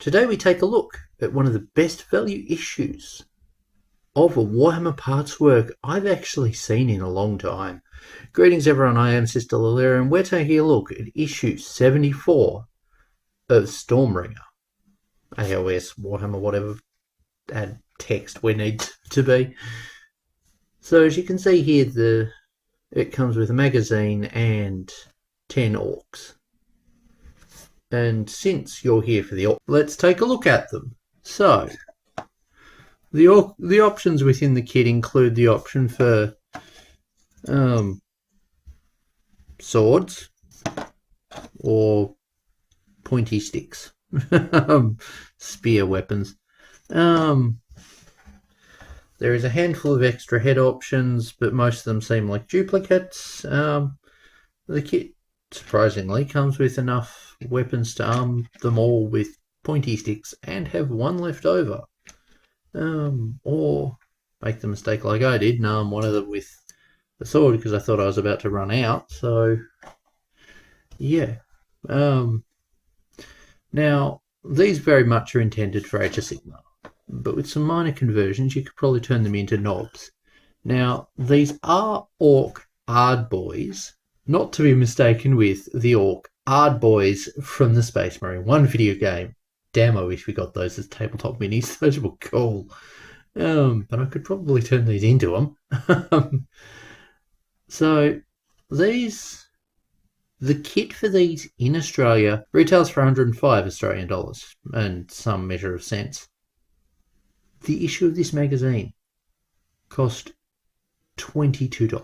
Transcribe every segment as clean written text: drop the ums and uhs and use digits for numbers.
Today we take a look at one of the best value issues of a Warhammer partswork I've actually seen in a long time. Greetings everyone, I am Sister Lalera and we're taking a look at issue 74 of Stormbringer. AOS, Warhammer, whatever add text we need to be. So as you can see here, it comes with a magazine and 10 orcs. And since you're here for the orcs, let's take a look at them. So, the options within the kit include the option for swords or pointy sticks, spear weapons. There is a handful of extra head options, but most of them seem like duplicates. The kit, surprisingly, comes with enough weapons to arm them all with pointy sticks and have one left over. Or make the mistake like I did and arm one of them with a sword because I thought I was about to run out. So, yeah. Now, these very much are intended for Age of Sigmar, but with some minor conversions, you could probably turn them into knobs. Now, these are Ork Ardboyz, not to be mistaken with the Ork Ardboyz from the Space Marine 1 video game. Damn, I wish we got those as tabletop minis. Those were cool. But I could probably turn these into them. So, the kit for these in Australia retails for 105 Australian dollars and some measure of cents. The issue of this magazine cost $22.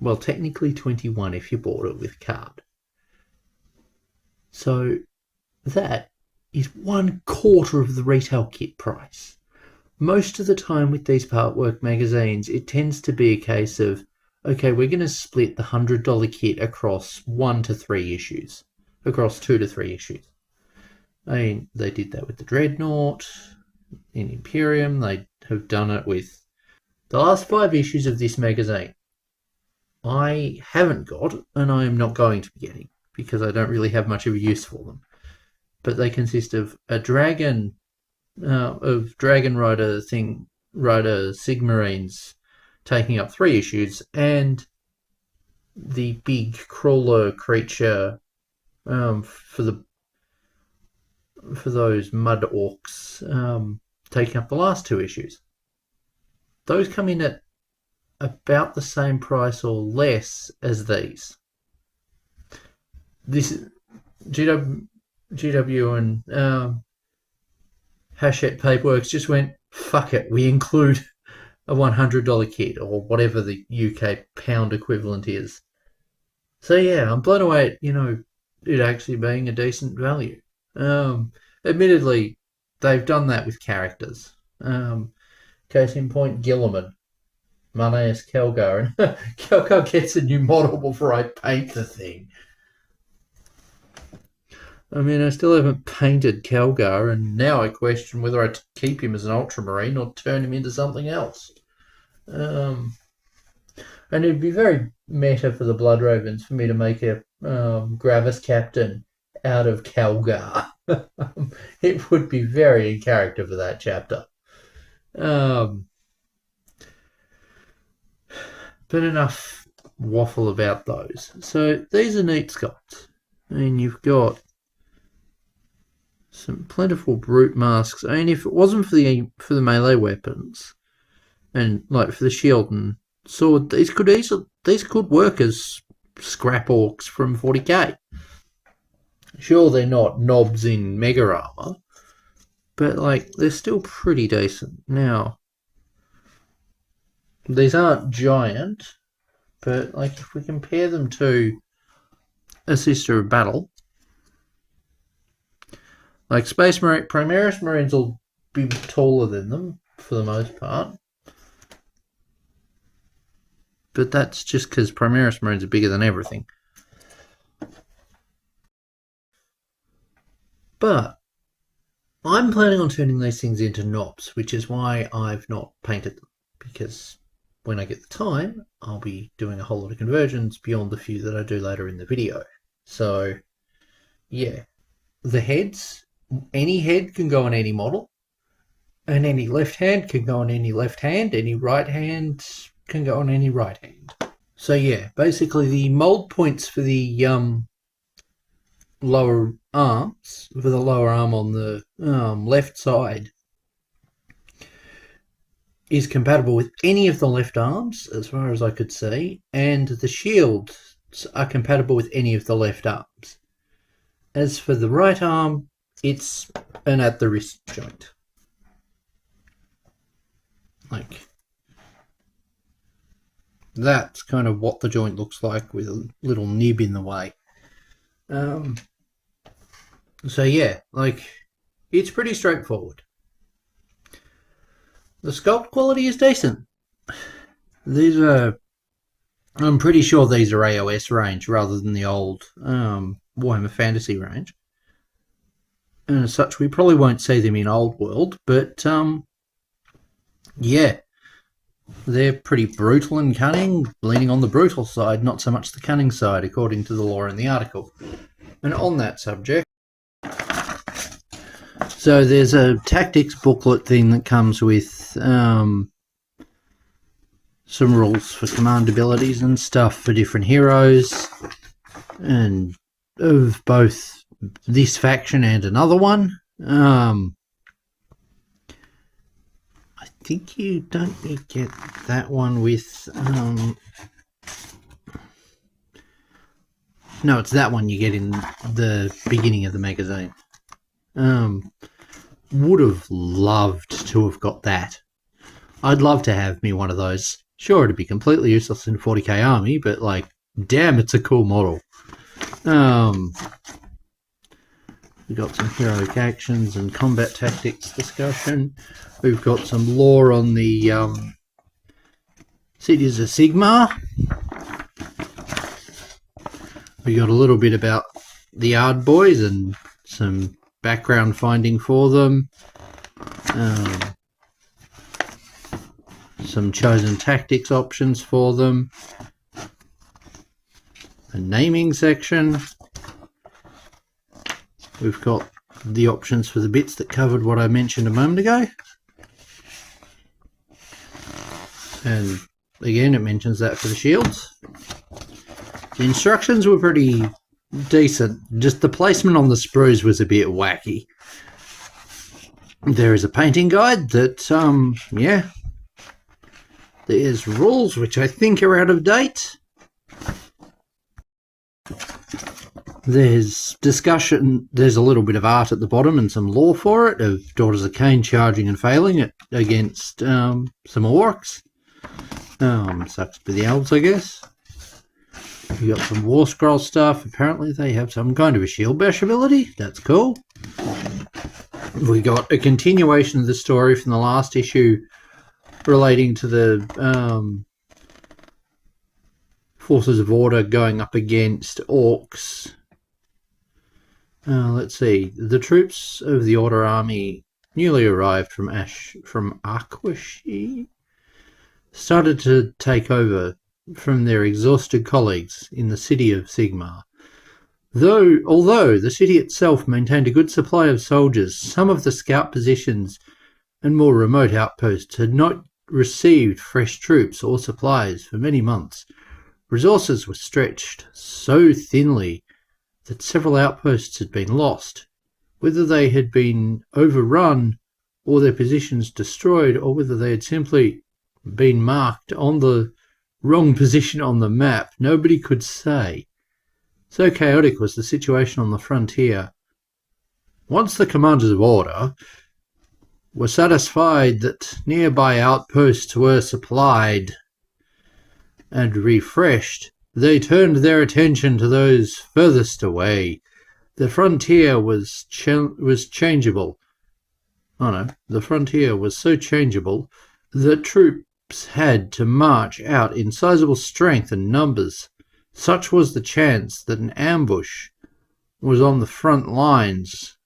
Well, technically 21 if you bought it with card. So that is 1/4 of the retail kit price. Most of the time with these partwork magazines, it tends to be a case of, okay, we're going to split the $100 kit across 1 to 3 issues, across 2 to 3 issues. I mean, they did that with the Dreadnought in Imperium. They have done it with the last 5 issues of this magazine. I haven't got, and I am not going to be getting, because I don't really have much of a use for them. But they consist of a dragon, Dragon Rider Sigmarines taking up 3 issues, and the big crawler creature for those mud orcs taking up the last 2 issues. Those come in at about the same price or less as these. This GW and Hachette Paperworks just went, fuck it, we include a $100 kit or whatever the UK pound equivalent is. So yeah, I'm blown away at, it actually being a decent value. Admittedly, they've done that with characters. Case in point, Gilliman. My name is Kelgar, and Kelgar gets a new model before I paint the thing. I mean, I still haven't painted Kelgar, and now I question whether I keep him as an Ultramarine or turn him into something else. And it'd be very meta for the Blood Ravens for me to make a Gravis captain out of Kelgar. It would be very in character for that chapter. But enough waffle about those. So these are neat sculpts. I mean, you've got some plentiful brute masks. I mean, if it wasn't for the melee weapons and like for the shield and sword, these could work as scrap orcs from 40k. Sure, they're not knobs in mega armor, but like they're still pretty decent. Now, these aren't giant, but like if we compare them to a Sister of Battle, like Space Marine, Primaris Marines will be taller than them for the most part. But that's just because Primaris Marines are bigger than everything. But I'm planning on turning these things into knobs, which is why I've not painted them. Because when I get the time, I'll be doing a whole lot of conversions beyond the few that I do later in the video. So, yeah. The heads any head can go on any model, and any left hand can go on any left hand, any right hand can go on any right hand. So yeah, basically the mold points for the lower arms, for the lower arm on the left side, is compatible with any of the left arms, as far as I could see, and the shields are compatible with any of the left arms. As for the right arm, it's an at the wrist joint. Like, that's kind of what the joint looks like, with a little nib in the way. So yeah, like, it's pretty straightforward. The sculpt quality is decent. These are, I'm pretty sure these are AOS range rather than the old Warhammer Fantasy range. And as such, we probably won't see them in Old World, but yeah, they're pretty brutal and cunning, leaning on the brutal side, not so much the cunning side, according to the lore in the article. And on that subject, so there's a tactics booklet thing that comes with some rules for command abilities and stuff for different heroes, and of both this faction and another one. I think you don't get that one with... no, it's that one you get in the beginning of the magazine. Would have loved to have got that. I'd love to have me one of those. Sure, it'd be completely useless in 40k army, but like, damn, it's a cool model. We've got some heroic actions and combat tactics discussion. We've got some lore on the cities of Sigmar. We got a little bit about the Ardboyz and some background finding for them. Some chosen tactics options for them. A naming section. We've got the options for the bits that covered what I mentioned a moment ago. And again, it mentions that for the shields. The instructions were pretty decent. Just the placement on the sprues was a bit wacky. There is a painting guide that, yeah. There's rules which I think are out of date. There's discussion, there's a little bit of art at the bottom and some lore for it, of Daughters of Cain charging and failing it against some orcs. Sucks for the elves, I guess. We got some War Scroll stuff. Apparently they have some kind of a shield bash ability. That's cool. We got a continuation of the story from the last issue relating to the Forces of Order going up against orcs. Let's see. The troops of the Order army, newly arrived from Arkwashie, started to take over from their exhausted colleagues in the city of Sigmar. Although the city itself maintained a good supply of soldiers, some of the scout positions and more remote outposts had not received fresh troops or supplies for many months. Resources were stretched so thinly that several outposts had been lost. Whether they had been overrun or their positions destroyed, or whether they had simply been marked on the wrong position on the map, nobody could say. So chaotic was the situation on the frontier. Once the commanders of Order were satisfied that nearby outposts were supplied and refreshed, they turned their attention to those furthest away. The frontier was changeable. Oh no, the frontier was so changeable that troops had to march out in sizable strength and numbers. Such was the chance that an ambush was on the front lines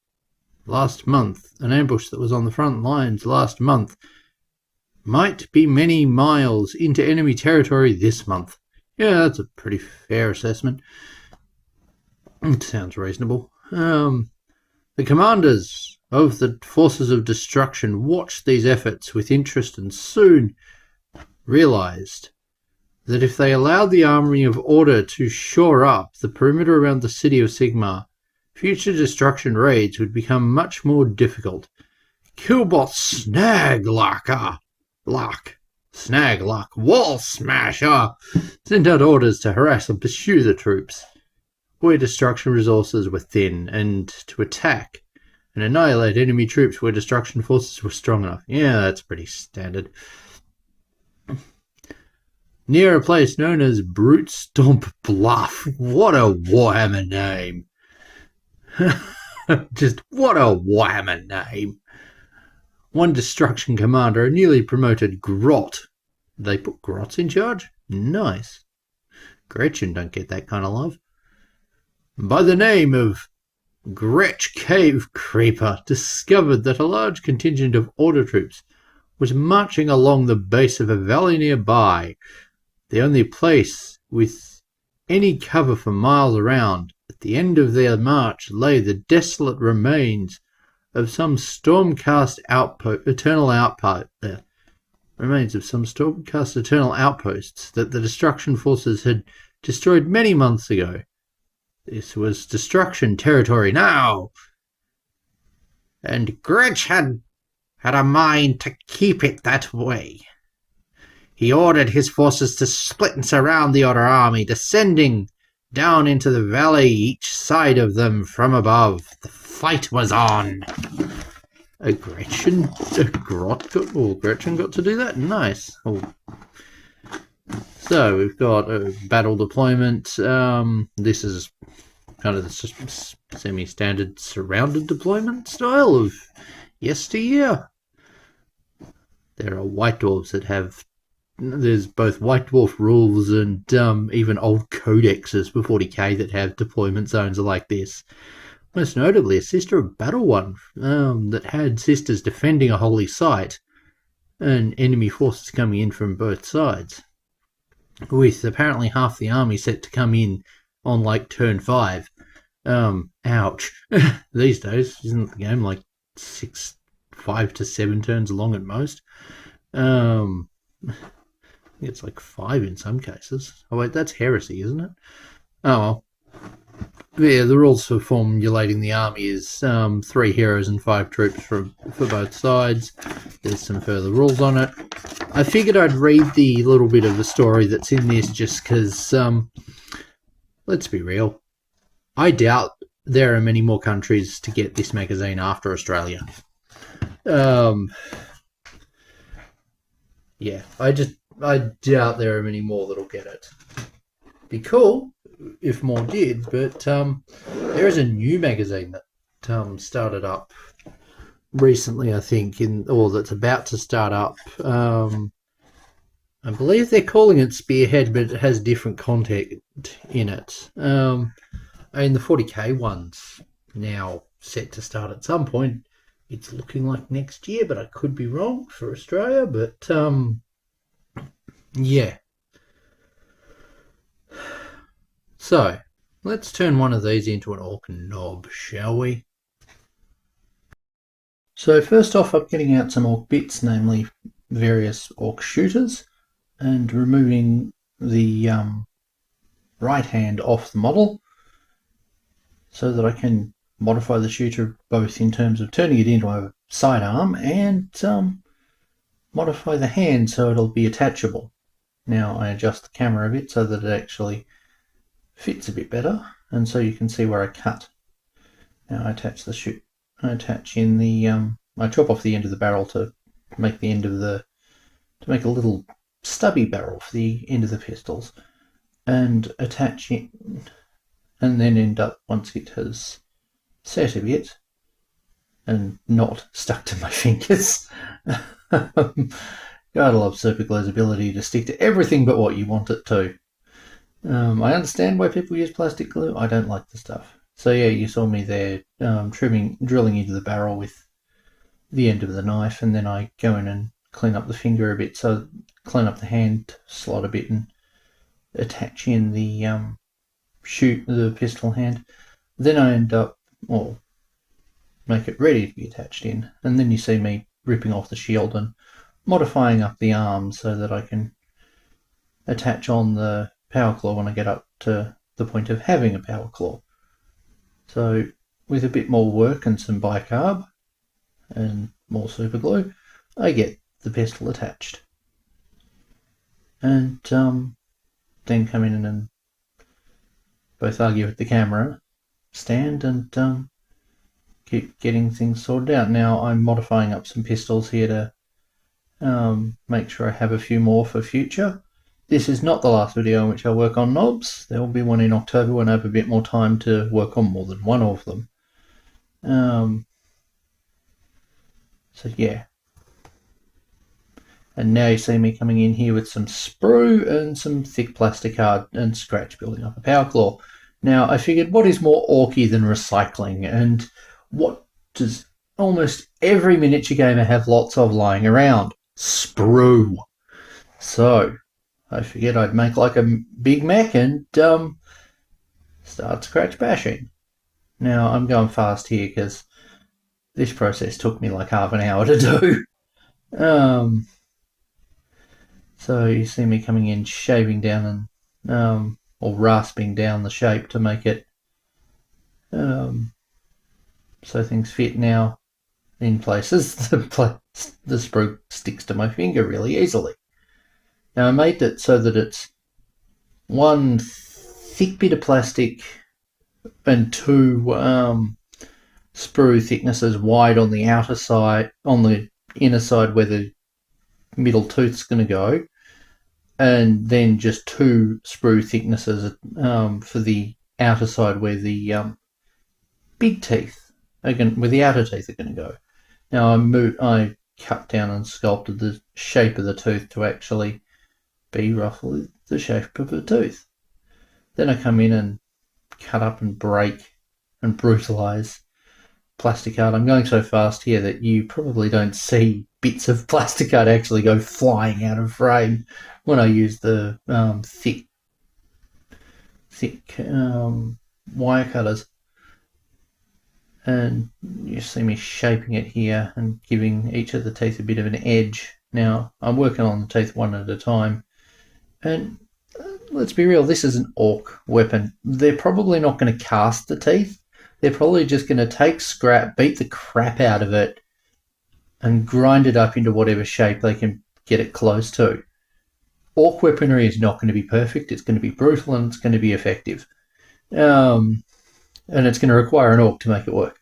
last month. An ambush that was on the front lines last month might be many miles into enemy territory this month. Yeah, that's a pretty fair assessment. It sounds reasonable. The commanders of the forces of destruction watched these efforts with interest and soon realized that if they allowed the army of order to shore up the perimeter around the city of Sigmar, future destruction raids would become much more difficult. Killbot Snagluck, Wall Smasher sent out orders to harass and pursue the troops where destruction resources were thin, and to attack and annihilate enemy troops where destruction forces were strong enough. Yeah, that's pretty standard. Near a place known as Brute Stomp Bluff. What a Warhammer name. Just what a Warhammer name. One destruction commander, a newly promoted Grot. They put Grots in charge? Nice. Gretchen don't get that kind of love. By the name of Gretch Cave Creeper, discovered that a large contingent of order troops was marching along the base of a valley nearby, the only place with any cover for miles around. At the end of their march lay the desolate remains of some stormcast eternal outposts that the destruction forces had destroyed many months ago. This was destruction territory now, and Gretch had a mind to keep it that way. He ordered his forces to split and surround the Order army, descending down into the valley, each side of them from above. The fight was on. Gretchen got to do that? Nice. Oh. So we've got a battle deployment. This is kind of the semi-standard surrounded deployment style of yesteryear. There are white dwarves that have... There's both white dwarf rules and even old codexes for 40k that have deployment zones like this. Most notably, a Sister of Battle one that had sisters defending a holy site and enemy forces coming in from both sides, with apparently half the army set to come in on like turn 5. Ouch. These days, isn't the game like 5 to 7 turns long at most? I think it's like 5 in some cases. Oh wait, that's heresy, isn't it? Oh well. Yeah, the rules for formulating the army is 3 heroes and 5 troops for both sides. There's some further rules on it. I figured I'd read the little bit of the story that's in this just because, let's be real, I doubt there are many more countries to get this magazine after Australia. Yeah, I doubt there are many more that'll get it. Be cool if more did, but there is a new magazine that started up recently, I think, or that's about to start up. I believe they're calling it Spearhead, but it has different content in it. The 40k one's now set to start at some point. It's looking like next year, but I could be wrong for Australia. But yeah. So let's turn one of these into an Ork Nob, shall we? So first off, I'm getting out some Ork bits, namely various Ork shooters, and removing the right hand off the model so that I can modify the shooter both in terms of turning it into a sidearm and modify the hand so it'll be attachable. Now I adjust the camera a bit so that it actually fits a bit better, and so you can see where I cut. Now I attach the shoot. I attach in the I chop off the end of the barrel to make the end of the a little stubby barrel for the end of the pistols, and attach it, and then end up, once it has set a bit and not stuck to my fingers. Gotta love Superglue's ability to stick to everything but what you want it to. I understand why people use plastic glue. I don't like the stuff. So yeah, you saw me there drilling into the barrel with the end of the knife, and then I go in and clean up the finger a bit, so clean up the hand slot a bit and attach in the pistol hand. Then I end up, make it ready to be attached in. And then you see me ripping off the shield and modifying up the arms so that I can attach on the power claw when I get up to the point of having a power claw. So with a bit more work and some bicarb and more super glue, I get the pistol attached. And then come in and both argue with the camera stand and keep getting things sorted out. Now I'm modifying up some pistols here to make sure I have a few more for future. This is not the last video in which I work on knobs. There will be one in October when I have a bit more time to work on more than one of them. So yeah. And now you see me coming in here with some sprue and some thick plastic card and scratch building up a power claw. Now I figured, what is more orky than recycling, and what does almost every miniature gamer have lots of lying around? Sprue. So I figured I'd make like a big mech and start scratch bashing. Now I'm going fast here because this process took me like half an hour to do. So you see me coming in, shaving down and or rasping down the shape to make it so things fit now in places. The sprue sticks to my finger really easily. Now I made it so that it's one thick bit of plastic and two sprue thicknesses wide on the outer side, on the inner side where the middle tooth's going to go, and then just two sprue thicknesses for the outer side where the big teeth are going, where the outer teeth are going to go. Now I cut down and sculpted the shape of the tooth to actually be roughly the shape of a tooth. Then I come in and cut up and break and brutalize plastic art. I'm going so fast here that you probably don't see bits of plastic art actually go flying out of frame when I use the thick wire cutters. And you see me shaping it here and giving each of the teeth a bit of an edge. Now I'm working on the teeth one at a time, and let's be real, this is an orc weapon. They're probably not going to cast the teeth. They're probably just going to take scrap, beat the crap out of it, and grind it up into whatever shape they can get it close to. Orc weaponry is not going to be perfect. It's going to be brutal and it's going to be effective. And it's going to require an orc to make it work.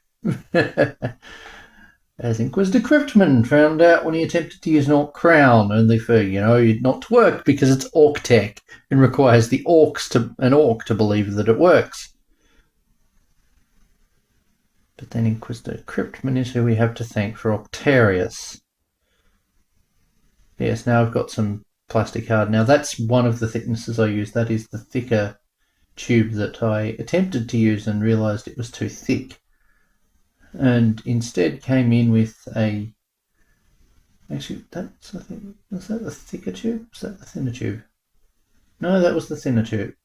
As Inquisitor Cryptman found out when he attempted to use an orc crown, only for, not to work because it's orc tech and requires an orc to believe that it works. But then Inquisitor Cryptman is who we have to thank for Octarius. Yes, now I've got some plastic card. Now that's one of the thicknesses I use. That is the thicker tube that I attempted to use and realised it was too thick. And instead came in with a... Actually, that's, I think, was that the thicker tube? Was that the thinner tube? No, that was the thinner tube.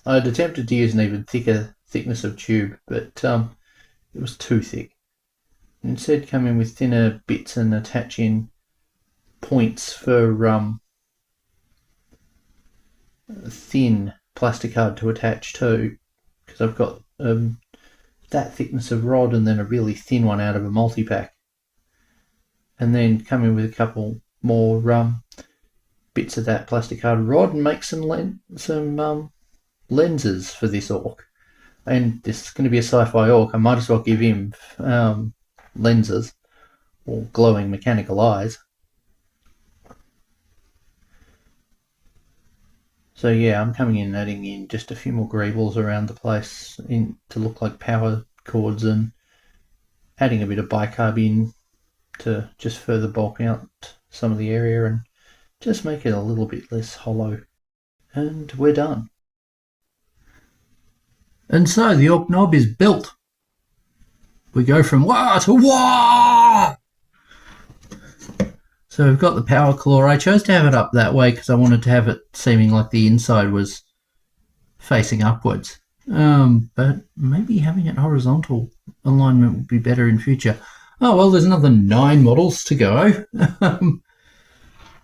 I'd attempted to use an even thicker thickness of tube, but it was too thick. Instead come in with thinner bits and attach in points for thin plastic card to attach to, because I've got that thickness of rod and then a really thin one out of a multi-pack. And then come in with a couple more bits of that plastic card rod and make some lenses for this orc. And this is going to be a sci-fi orc. I might as well give him lenses or glowing mechanical eyes. So yeah, I'm coming in and adding in just a few more greebles around the place to look like power cords, and adding a bit of bicarb in to just further bulk out some of the area and just make it a little bit less hollow. And we're done. And so the Ork Nob is built. We go from wah to wah! So we've got the power claw. I chose to have it up that way because I wanted to have it seeming like the inside was facing upwards. But maybe having it horizontal alignment will be better in future. Oh well, there's another 9 models to go.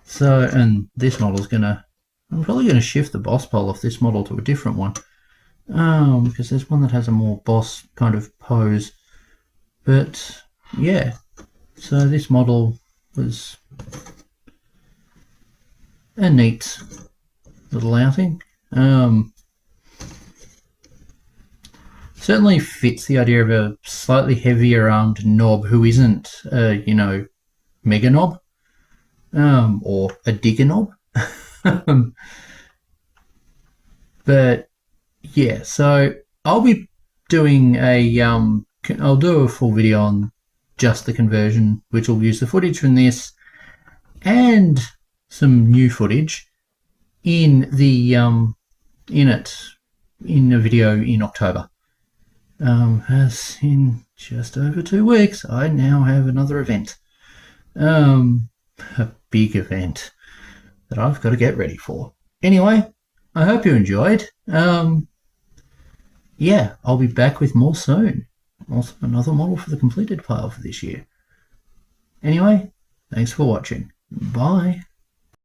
So, and this model's gonna, I'm probably gonna shift the boss pole off this model to a different one, because there's one that has a more boss kind of pose. But yeah, so this model was a neat little outing. Certainly fits the idea of a slightly heavier armed Nob who isn't, Mega Nob, or a Digger Nob. But yeah, so I'll be doing I'll do a full video on just the conversion, which will use the footage from this and some new footage in the in a video in October. As in just over 2 weeks, I now have another event, a big event that I've got to get ready for. Anyway, I hope you enjoyed. Yeah, I'll be back with more soon. Also, another model for the completed pile for this year. Anyway, thanks for watching. Bye.